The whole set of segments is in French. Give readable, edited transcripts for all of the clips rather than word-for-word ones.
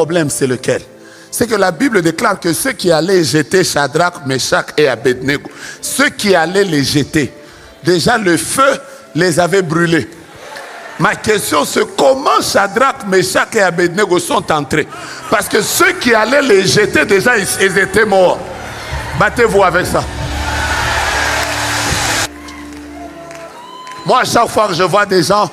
problème, c'est lequel? C'est que la Bible déclare que ceux qui allaient jeter Shadrach, Meshach et Abednego, ceux qui allaient les jeter, déjà le feu les avait brûlés. Ma question c'est comment Shadrach, Meshach et Abednego sont entrés? Parce que ceux qui allaient les jeter, déjà ils étaient morts. Battez-vous avec ça. Moi, à chaque fois que je vois des gens,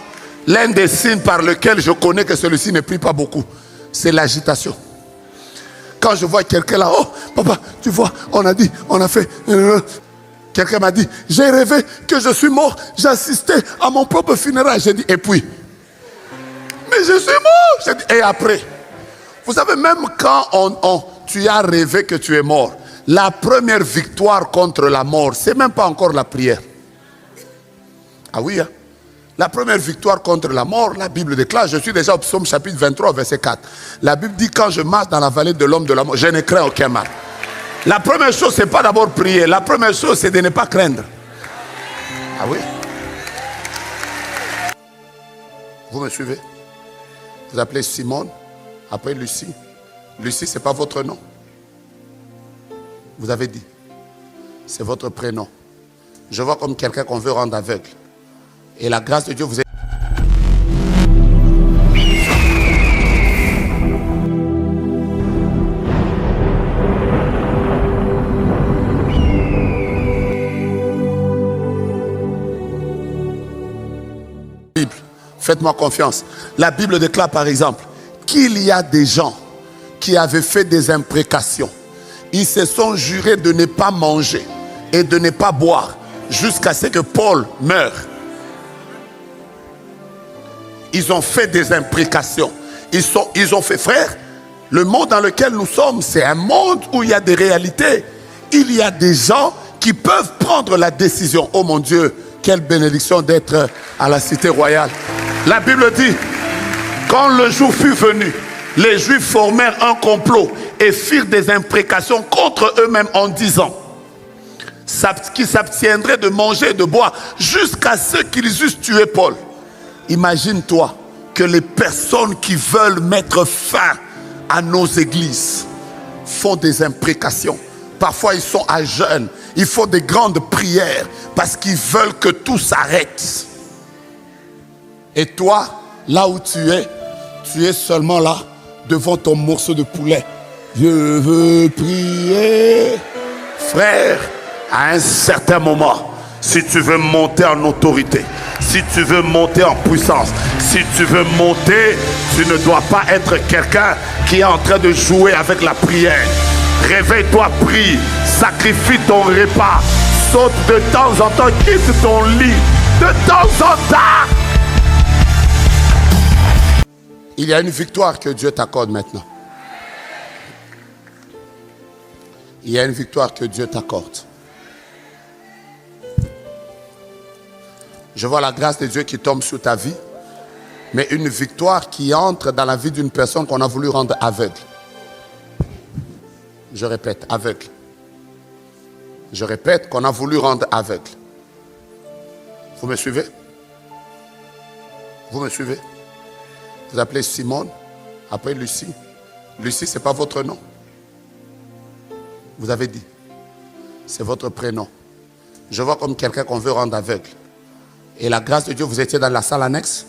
l'un des signes par lequel je connais que celui-ci ne prie pas beaucoup, c'est l'agitation. Quand je vois quelqu'un là, oh papa, tu vois, on a dit, on a fait. Quelqu'un m'a dit, j'ai rêvé que je suis mort, j'assistais à mon propre funérail. J'ai dit, et puis? Mais je suis mort. J'ai dit, et après? Vous savez, même quand tu as rêvé que tu es mort, la première victoire contre la mort, c'est même pas encore la prière. Ah oui, hein? La première victoire contre la mort, la Bible déclare, je suis déjà au psaume chapitre 23, verset 4. La Bible dit, quand je marche dans la vallée de l'homme de la mort, je ne crains aucun mal. La première chose, c'est pas d'abord prier. La première chose, c'est de ne pas craindre. Ah oui? Vous me suivez? Vous appelez Simone, après Lucie. Lucie, c'est pas votre nom. Vous avez dit, c'est votre prénom. Je vois comme quelqu'un qu'on veut rendre aveugle. Et la grâce de Dieu vous est... Bible, faites-moi confiance. La Bible déclare par exemple qu'il y a des gens qui avaient fait des imprécations. Ils se sont jurés de ne pas manger et de ne pas boire jusqu'à ce que Paul meure. Ils ont fait des imprécations. Ils ont fait, frère, le monde dans lequel nous sommes, c'est un monde où il y a des réalités. Il y a des gens qui peuvent prendre la décision. Oh mon Dieu, quelle bénédiction d'être à la cité royale. La Bible dit, quand le jour fut venu, les Juifs formèrent un complot et firent des imprécations contre eux-mêmes en disant qu'ils s'abstiendraient de manger et de boire jusqu'à ce qu'ils eussent tué Paul. Imagine-toi que les personnes qui veulent mettre fin à nos églises font des imprécations. Parfois ils sont à jeûne, ils font des grandes prières parce qu'ils veulent que tout s'arrête. Et toi, là où tu es seulement là devant ton morceau de poulet. Je veux prier. Frère, à un certain moment, si tu veux monter en autorité, si tu veux monter en puissance, si tu veux monter, tu ne dois pas être quelqu'un qui est en train de jouer avec la prière. Réveille-toi, prie, sacrifie ton repas, saute de temps en temps, quitte ton lit, de temps en temps. Il y a une victoire que Dieu t'accorde maintenant. Il y a une victoire que Dieu t'accorde. Je vois la grâce de Dieu qui tombe sur ta vie, mais une victoire qui entre dans la vie d'une personne qu'on a voulu rendre aveugle. Je répète, aveugle. Je répète qu'on a voulu rendre aveugle. Vous me suivez? Vous me suivez? Vous appelez Simone, après Lucie. Lucie, ce n'est pas votre nom. Vous avez dit, c'est votre prénom. Je vois comme quelqu'un qu'on veut rendre aveugle. Et la grâce de Dieu, vous étiez dans la salle annexe.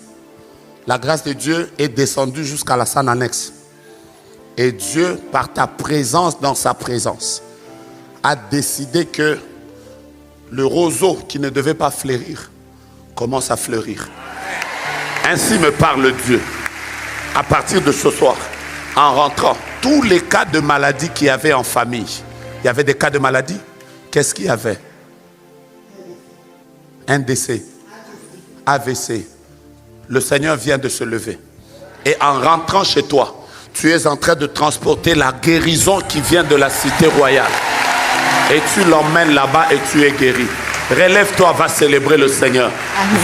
La grâce de Dieu est descendue jusqu'à la salle annexe. Et Dieu, par ta présence dans sa présence, a décidé que le roseau qui ne devait pas fleurir commence à fleurir. Ainsi me parle Dieu. À partir de ce soir, en rentrant, tous les cas de maladie qu'il y avait en famille, il y avait des cas de maladie. Qu'est-ce qu'il y avait? Un décès. AVC. Le Seigneur vient de se lever. Et en rentrant chez toi, tu es en train de transporter la guérison qui vient de la cité royale. Et tu l'emmènes là-bas et tu es guéri. Relève-toi, va célébrer le Seigneur.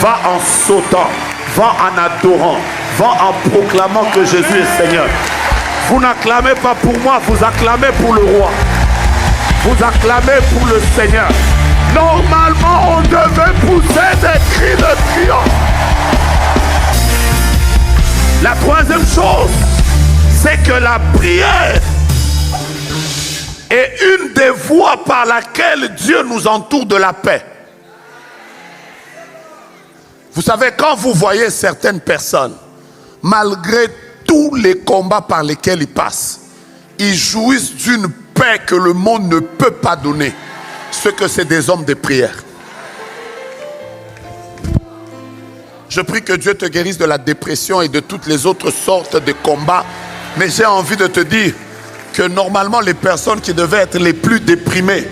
Va en sautant, va en adorant, va en proclamant que Jésus est Seigneur. Vous n'acclamez pas pour moi, vous acclamez pour le roi. Vous acclamez pour le Seigneur. Normalement, on devait pousser des cris de triomphe. La troisième chose, c'est que la prière est une des voies par laquelle Dieu nous entoure de la paix. Vous savez, quand vous voyez certaines personnes, malgré tous les combats par lesquels ils passent, ils jouissent d'une paix que le monde ne peut pas donner. Ce que c'est des hommes de prière. Je prie que Dieu te guérisse de la dépression et de toutes les autres sortes de combats. Mais j'ai envie de te dire que normalement les personnes qui devaient être les plus déprimées,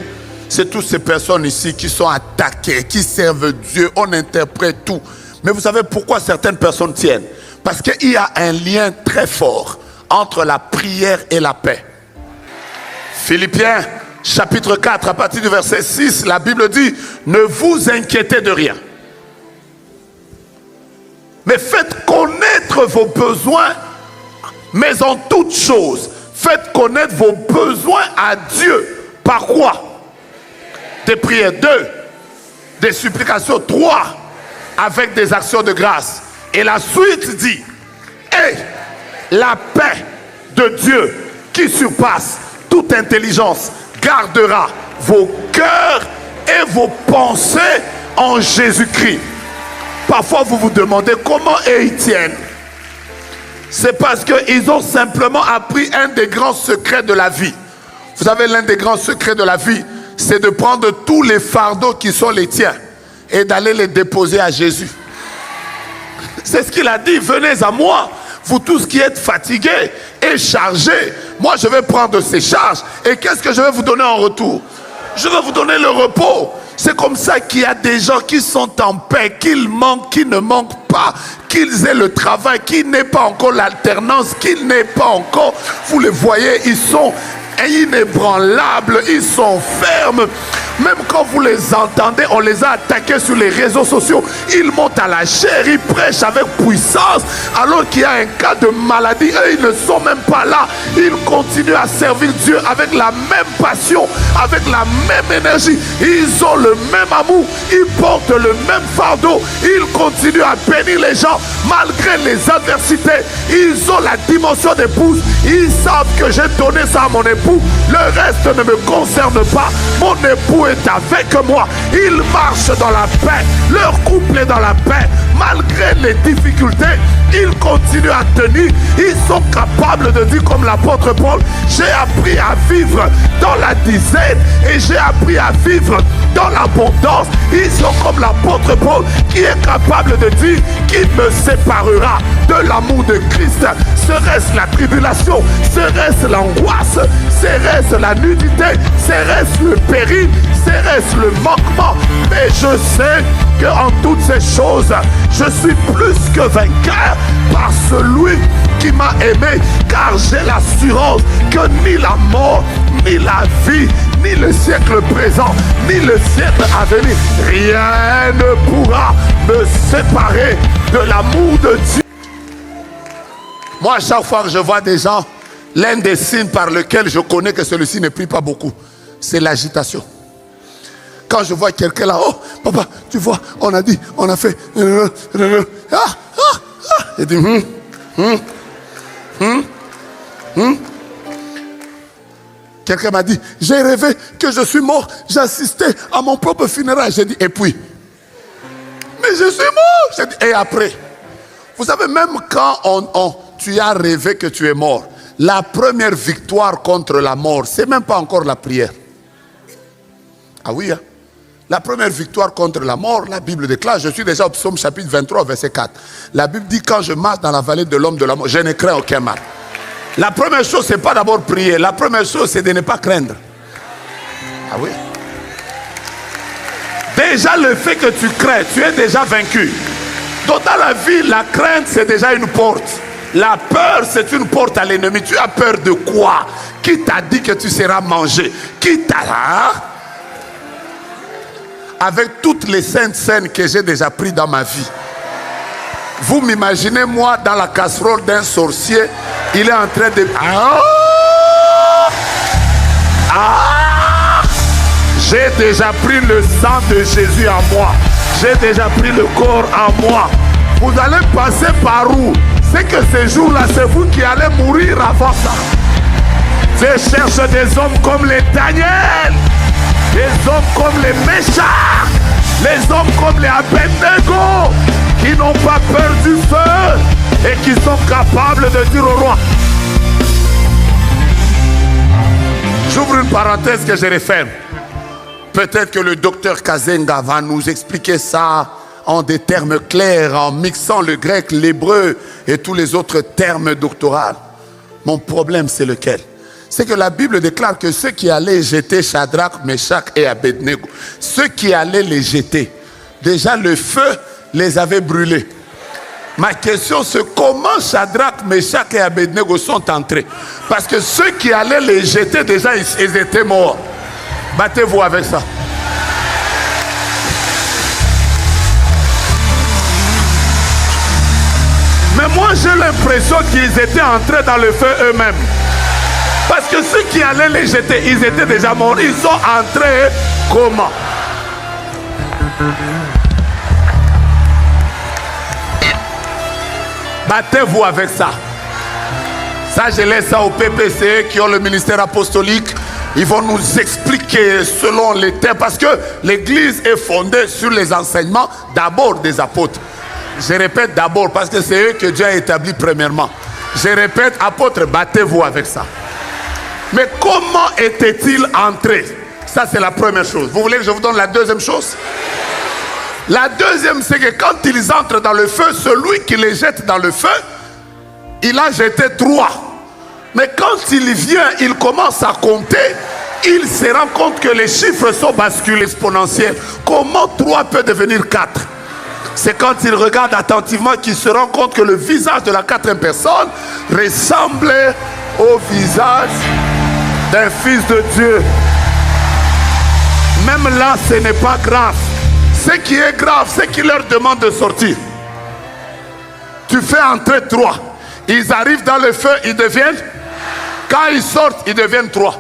c'est toutes ces personnes ici qui sont attaquées, qui servent Dieu, on interprète tout. Mais vous savez pourquoi certaines personnes tiennent? Parce qu'il y a un lien très fort entre la prière et la paix. Philippiens chapitre 4, à partir du verset 6, la Bible dit, ne vous inquiétez de rien. Mais faites connaître vos besoins, mais en toutes choses, faites connaître vos besoins à Dieu. Par quoi? Des prières. 2, des supplications. 3, avec des actions de grâce. Et la suite dit, et la paix de Dieu qui surpasse toute intelligence gardera vos cœurs et vos pensées en Jésus-Christ. Parfois vous vous demandez comment ils tiennent. C'est parce qu'ils ont simplement appris un des grands secrets de la vie. Vous savez, l'un des grands secrets de la vie, c'est de prendre tous les fardeaux qui sont les tiens et d'aller les déposer à Jésus. C'est ce qu'il a dit, venez à moi, vous tous qui êtes fatigués et chargés. Moi je vais prendre ces charges et qu'est-ce que je vais vous donner en retour? Je vais vous donner le repos. C'est comme ça qu'il y a des gens qui sont en paix, qu'ils manquent, qu'ils ne manquent pas, qu'ils aient le travail, qu'ils n'aient pas encore l'alternance, qu'ils n'aient pas encore, vous les voyez, ils sont inébranlables, ils sont fermes. Même quand vous les entendez, on les a attaqués sur les réseaux sociaux. Ils montent à la chair, ils prêchent avec puissance. Alors qu'il y a un cas de maladie, eux, ils ne sont même pas là. Ils continuent à servir Dieu avec la même passion, avec la même énergie. Ils ont le même amour, ils portent le même fardeau. Ils continuent à bénir les gens malgré les adversités. Ils ont la dimension d'épouse. Ils savent que j'ai donné ça à mon époux. Le reste ne me concerne pas. Mon époux est avec moi. Ils marchent dans la paix. Leur couple est dans la paix. Malgré les difficultés, ils continuent à tenir. Ils sont capables de dire comme l'apôtre Paul, j'ai appris à vivre dans la disette et j'ai appris à vivre dans l'abondance. Ils sont comme l'apôtre Paul qui est capable de dire qui me séparera de l'amour de Christ. Serait-ce la tribulation? Serait-ce l'angoisse? Serait-ce la nudité? Serait-ce le péril? Serait-ce le manquement? Mais je sais qu'en toutes ces choses, je suis plus que vainqueur par celui qui m'a aimé, car j'ai l'assurance que ni la mort, ni la vie, ni le siècle présent, ni le siècle à venir, rien ne pourra me séparer de l'amour de Dieu. Moi, chaque fois que je vois des gens, l'un des signes par lequel je connais que celui-ci ne prie pas beaucoup, c'est l'agitation. Quand je vois quelqu'un là, oh papa, tu vois, on a dit, on a fait, j'ai dit, Quelqu'un m'a dit, j'ai rêvé que je suis mort, j'assistais à mon propre funérail. J'ai dit, et puis? Mais je suis mort. J'ai dit, et après? Vous savez, même quand tu as rêvé que tu es mort, la première victoire contre la mort, c'est même pas encore la prière. Ah oui, hein? La première victoire contre la mort, la Bible déclare, je suis déjà au psaume chapitre 23, verset 4. La Bible dit, quand je marche dans la vallée de l'homme de la mort, je ne crains aucun mal. La première chose, c'est pas d'abord prier. La première chose, c'est de ne pas craindre. Ah oui. Déjà, le fait que tu crains, tu es déjà vaincu. Donc dans la vie, la crainte, c'est déjà une porte. La peur, c'est une porte à l'ennemi. Tu as peur de quoi? Qui t'a dit que tu seras mangé? Qui t'a... Avec toutes les saintes scènes que j'ai déjà prises dans ma vie. Vous m'imaginez moi dans la casserole d'un sorcier, il est en train de... J'ai déjà pris le sang de Jésus en moi. J'ai déjà pris le corps en moi. Vous allez passer par où? c'est que ces jours-là, c'est vous qui allez mourir avant ça. Je cherche des hommes comme les Daniel, des hommes comme les Méchants, les hommes comme les Abednego, qui n'ont pas peur du feu et qui sont capables de dire au roi. J'ouvre une parenthèse que je referme. Peut-être que le docteur Kazenga va nous expliquer ça en des termes clairs, en mixant le grec, l'hébreu et tous les autres termes doctoraux. Mon problème, c'est lequel? C'est que la Bible déclare que ceux qui allaient jeter Shadrach, Meshach et Abednego, ceux qui allaient les jeter, déjà le feu les avait brûlés. Ma question, c'est comment Shadrach, Meshach et Abednego sont entrés? Parce que ceux qui allaient les jeter, déjà, ils étaient morts. Battez-vous avec ça. Mais moi, j'ai l'impression qu'ils étaient entrés dans le feu eux-mêmes. Parce que ceux qui allaient les jeter, ils étaient déjà morts. Ils sont entrés comment? Battez-vous avec ça. Ça, je laisse ça au PPC qui ont le ministère apostolique. Ils vont nous expliquer selon les termes. Parce que l'église est fondée sur les enseignements d'abord des apôtres. Je répète d'abord parce que c'est eux que Dieu a établi premièrement. Je répète, apôtres, battez-vous avec ça. Mais comment étaient-ils entrés? Ça, c'est la première chose. Vous voulez que je vous donne la deuxième chose? La deuxième, c'est que quand ils entrent dans le feu, celui qui les jette dans le feu, il a jeté 3. Mais quand il vient, il commence à compter, il se rend compte que les chiffres sont basculés exponentiels. Comment 3 peut devenir 4? C'est quand il regarde attentivement qu'il se rend compte que le visage de la 4e personne ressemblait au visage d'un fils de Dieu. Même là, ce n'est pas grave. Ce qui est grave, c'est qu'il leur demande de sortir. Tu fais entrer 3. Ils arrivent dans le feu, ils deviennent. Quand ils sortent, ils deviennent 3.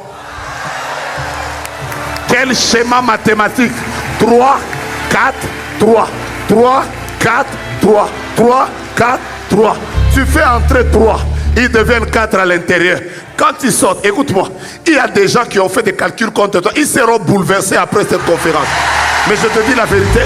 Quel schéma mathématique? 3, 4, 3. 3, 4, 3. 3, 4, 3. Tu fais entrer 3. Ils deviennent 4 à l'intérieur. Quand ils sortent, écoute-moi, il y a des gens qui ont fait des calculs contre toi. Ils seront bouleversés après cette conférence. Mais je te dis la vérité,